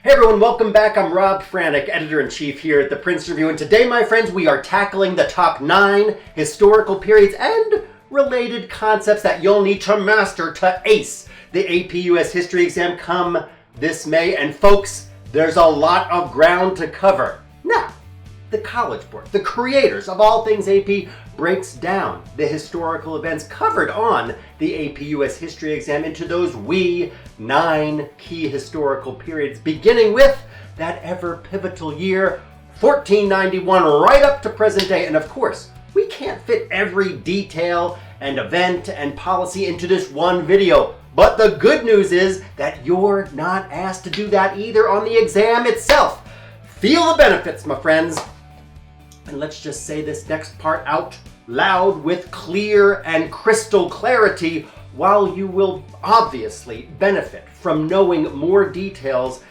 Hey everyone, welcome back. I'm Rob Franek, Editor-in-Chief here at the Princeton Review, and today, my friends, we are tackling the top 9 historical periods and related concepts that you'll need to master to ace the AP US History exam come this May. And folks, there's a lot of ground to cover. Now, the College Board, the creators of all things AP, breaks down the historical events covered on the AP US History exam into those 9 key historical periods, beginning with that ever pivotal year, 1491, right up to present day. And of course, we can't fit every detail and event and policy into this one video. But the good news is that you're not asked to do that either on the exam itself. Feel the benefits, my friends. And let's just say this next part out loud with clear and crystal clarity. While you will obviously benefit from knowing more details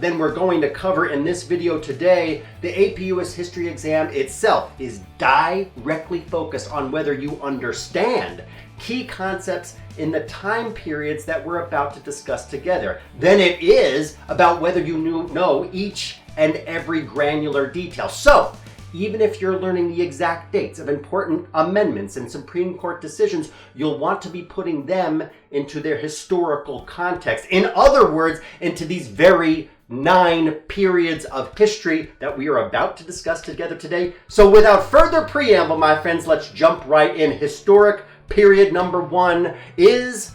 than we're going to cover in this video today, the AP US History exam itself is directly focused on whether you understand key concepts in the time periods that we're about to discuss together than it is about whether you know each and every granular detail. So, even if you're learning the exact dates of important amendments and Supreme Court decisions, you'll want to be putting them into their historical context. In other words, into these very 9 periods of history that we are about to discuss together today. So without further preamble, my friends, let's jump right in. Historic period number 1 is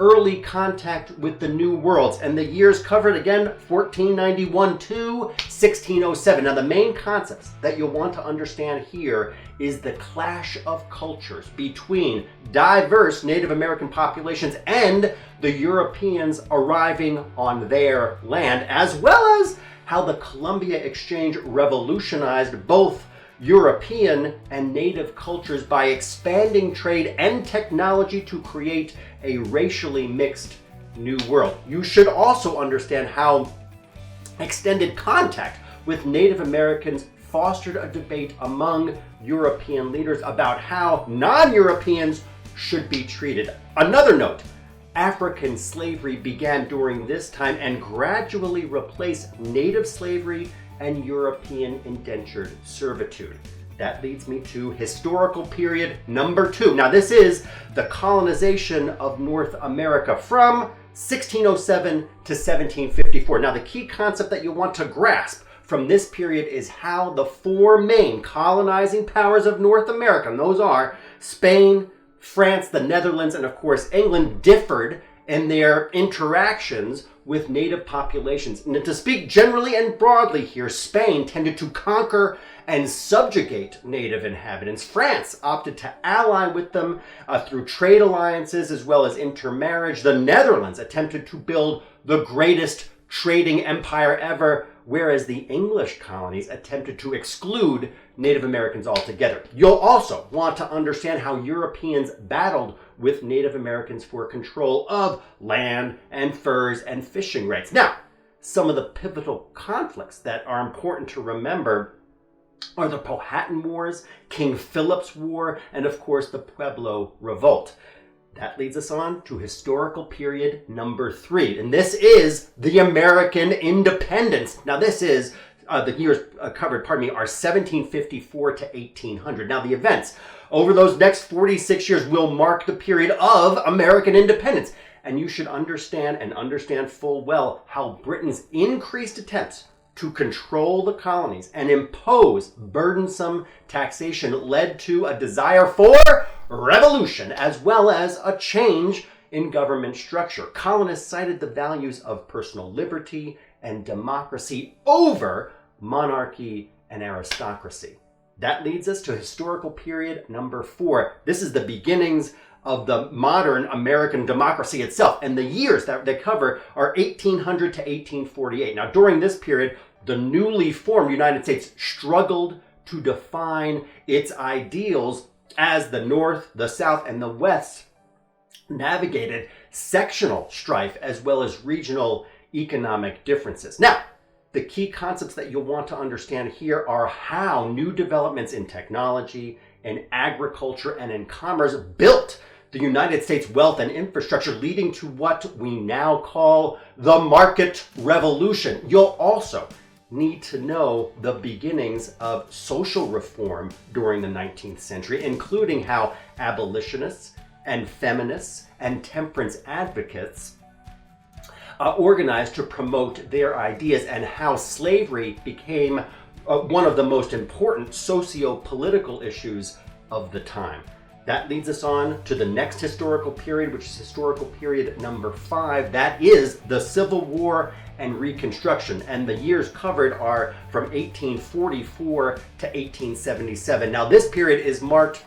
early contact with the New Worlds, and the years covered again, 1491 to 1607. Now, the main concepts that you'll want to understand here is the clash of cultures between diverse Native American populations and the Europeans arriving on their land, as well as how the Columbia Exchange revolutionized both European and Native cultures by expanding trade and technology to create a racially mixed new world. You should also understand how extended contact with Native Americans fostered a debate among European leaders about how non-Europeans should be treated. Another note, African slavery began during this time and gradually replaced Native slavery and European indentured servitude. That leads me to historical period number 2. Now, this is the colonization of North America from 1607 to 1754. Now, the key concept that you want to grasp from this period is how the 4 main colonizing powers of North America, and those are Spain, France, the Netherlands, and of course England, differed in their interactions with native populations. And to speak generally and broadly here, Spain tended to conquer and subjugate native inhabitants. France opted to ally with them through trade alliances as well as intermarriage. The Netherlands attempted to build the greatest trading empire ever, whereas the English colonies attempted to exclude Native Americans altogether. You'll also want to understand how Europeans battled with Native Americans for control of land and furs and fishing rights. Now, some of the pivotal conflicts that are important to remember are the Powhatan Wars, King Philip's War, and of course the Pueblo Revolt. That leads us on to historical period number 3, and this is the American independence. Now, this is the years covered, are 1754 to 1800. Now, the events over those next 46 years will mark the period of American independence, and you should understand full well how Britain's increased attempts to control the colonies and impose burdensome taxation led to a desire for revolution as well as a change in government structure. Colonists cited the values of personal liberty and democracy over monarchy and aristocracy. That leads us to historical period number 4. This is the beginnings of the modern American democracy itself, and the years that they cover are 1800 to 1848. Now, during this period, the newly formed United States struggled to define its ideals as the North, the South, and the West navigated sectional strife as well as regional economic differences. Now, the key concepts that you'll want to understand here are how new developments in technology, in agriculture, and in commerce built the United States wealth and infrastructure, leading to what we now call the market revolution. You'll also need to know the beginnings of social reform during the 19th century, including how abolitionists and feminists and temperance advocates organized to promote their ideas, and how slavery became one of the most important socio-political issues of the time. That leads us on to the next historical period, which is historical period number 5. That is the Civil War and Reconstruction. And the years covered are from 1844 to 1877. Now, this period is marked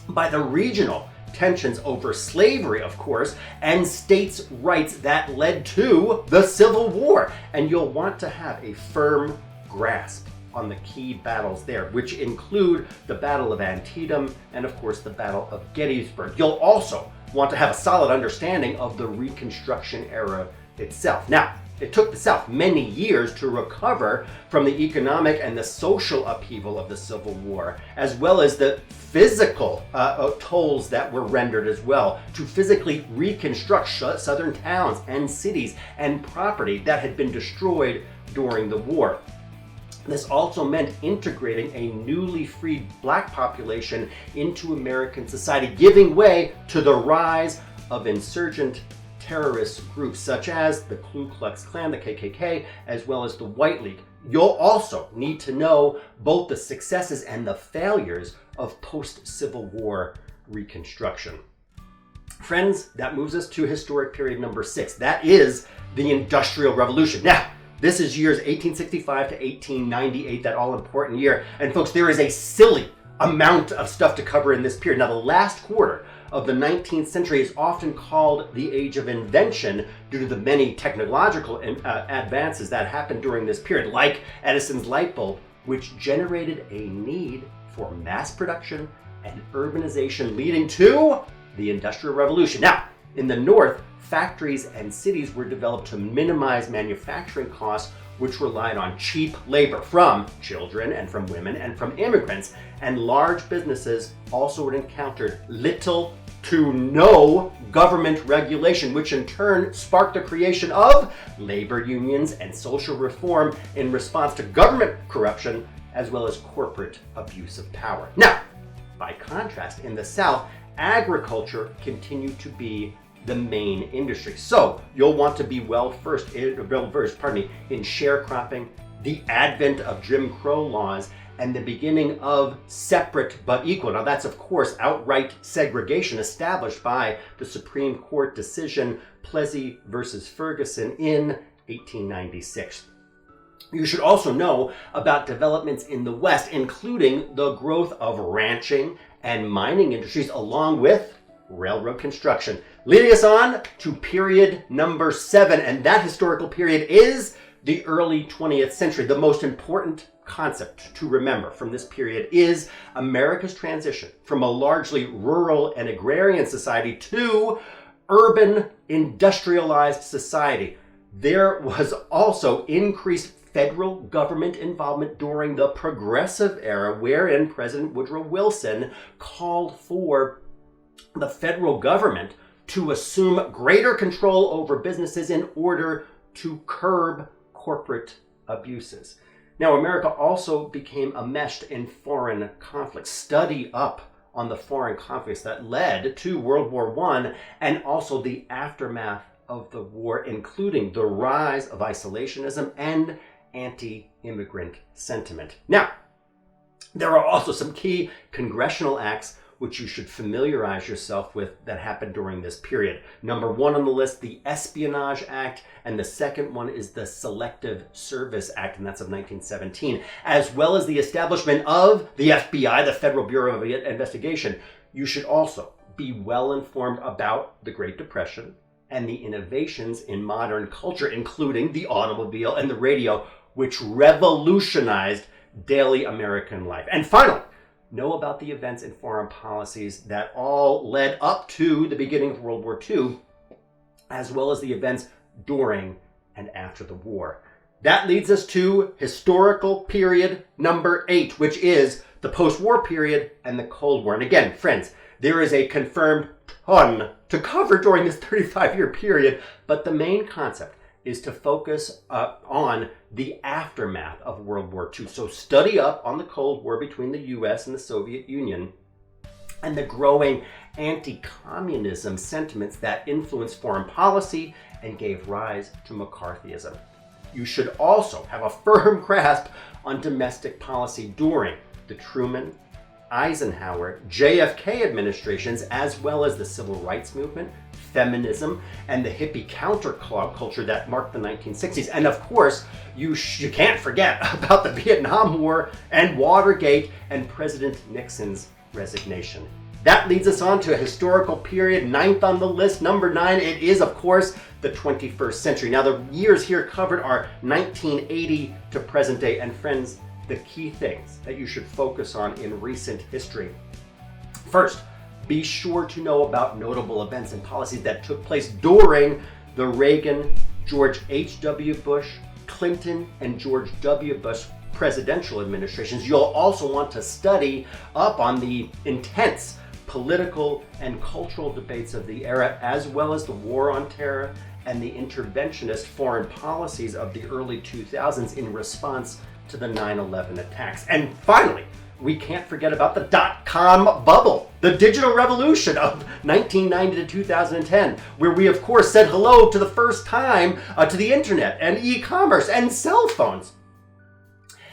by the regional tensions over slavery, of course, and states' rights that led to the Civil War. And you'll want to have a firm grasp on the key battles there, which include the Battle of Antietam and, of course, the Battle of Gettysburg. You'll also want to have a solid understanding of the Reconstruction era itself. Now, it took the South many years to recover from the economic and the social upheaval of the Civil War, as well as the physical tolls that were rendered as well, to physically reconstruct southern towns and cities and property that had been destroyed during the war. This also meant integrating a newly freed black population into American society, giving way to the rise of insurgent terrorist groups such as the Ku Klux Klan, the KKK, as well as the White League. You'll also need to know both the successes and the failures of post-Civil War Reconstruction. Friends, that moves us to historic period number 6. That is the Industrial Revolution. Now, this is years 1865 to 1898, that all-important year. And folks, there is a silly amount of stuff to cover in this period. Now, the last quarter of the 19th century is often called the Age of Invention due to the many technological advances that happened during this period, like Edison's light bulb, which generated a need for mass production and urbanization, leading to the Industrial Revolution. Now, in the North, factories and cities were developed to minimize manufacturing costs, which relied on cheap labor from children and from women and from immigrants. And large businesses also encountered little to no government regulation, which in turn sparked the creation of labor unions and social reform in response to government corruption as well as corporate abuse of power. Now, by contrast, in the South, agriculture continued to be the main industry. So you'll want to be well versed in sharecropping, the advent of Jim Crow laws, and the beginning of separate but equal. Now that's, of course, outright segregation established by the Supreme Court decision Plessy versus Ferguson in 1896. You should also know about developments in the West, including the growth of ranching and mining industries, along with railroad construction, leading us on to period number 7. And that historical period is the early 20th century. The most important concept to remember from this period is America's transition from a largely rural and agrarian society to urban industrialized society. There was also increased federal government involvement during the Progressive era, wherein President Woodrow Wilson called for the federal government to assume greater control over businesses in order to curb corporate abuses. Now, America also became enmeshed in foreign conflicts. Study up on the foreign conflicts that led to World War I and also the aftermath of the war, including the rise of isolationism and anti-immigrant sentiment. Now, there are also some key congressional acts which you should familiarize yourself with that happened during this period. Number 1 on the list, the Espionage Act, and the second one is the Selective Service Act, and that's of 1917, as well as the establishment of the FBI, the Federal Bureau of Investigation. You should also be well informed about the Great Depression and the innovations in modern culture, including the automobile and the radio, which revolutionized daily American life. And finally, know about the events and foreign policies that all led up to the beginning of World War II, as well as the events during and after the war. That leads us to historical period number 8, which is the post-war period and the Cold War. And again, friends, there is a confirmed ton to cover during this 35-year period, but the main concept is to focus on the aftermath of World War II. So study up on the Cold War between the US and the Soviet Union and the growing anti-communism sentiments that influenced foreign policy and gave rise to McCarthyism. You should also have a firm grasp on domestic policy during the Truman, Eisenhower, JFK administrations, as well as the civil rights movement, feminism, and the hippie counterculture that marked the 1960s. And of course, you can't forget about the Vietnam War and Watergate and President Nixon's resignation. That leads us on to a historical period, 9th on the list, number 9. It is, of course, the 21st century. Now, the years here covered are 1980 to present day. And friends, the key things that you should focus on in recent history. First, be sure to know about notable events and policies that took place during the Reagan, George H.W. Bush, Clinton, and George W. Bush presidential administrations. You'll also want to study up on the intense political and cultural debates of the era, as well as the war on terror and the interventionist foreign policies of the early 2000s in response to the 9/11 attacks. And finally, we can't forget about the dot-com bubble, the digital revolution of 1990 to 2010, where we, of course, said hello to the first time to the internet and e-commerce and cell phones.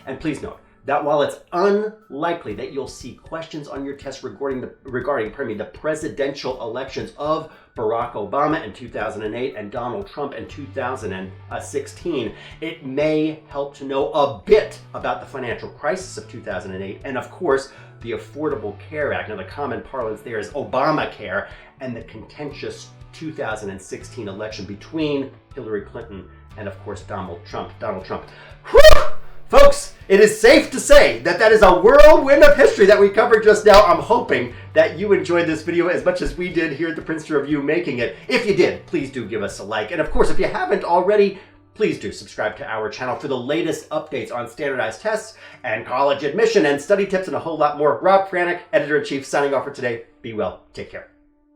And please note that while it's unlikely that you'll see questions on your test regarding the presidential elections of Barack Obama in 2008 and Donald Trump in 2016, it may help to know a bit about the financial crisis of 2008 and, of course, the Affordable Care Act. Now, the common parlance there is Obamacare, and the contentious 2016 election between Hillary Clinton and, of course, Donald Trump. Whew! Folks, it is safe to say that that is a whirlwind of history that we covered just now. I'm hoping that you enjoyed this video as much as we did here at the Princeton Review making it. If you did, please do give us a like. And of course, if you haven't already, please do subscribe to our channel for the latest updates on standardized tests and college admission and study tips and a whole lot more. Rob Franek, Editor-in-Chief, signing off for today. Be well. Take care.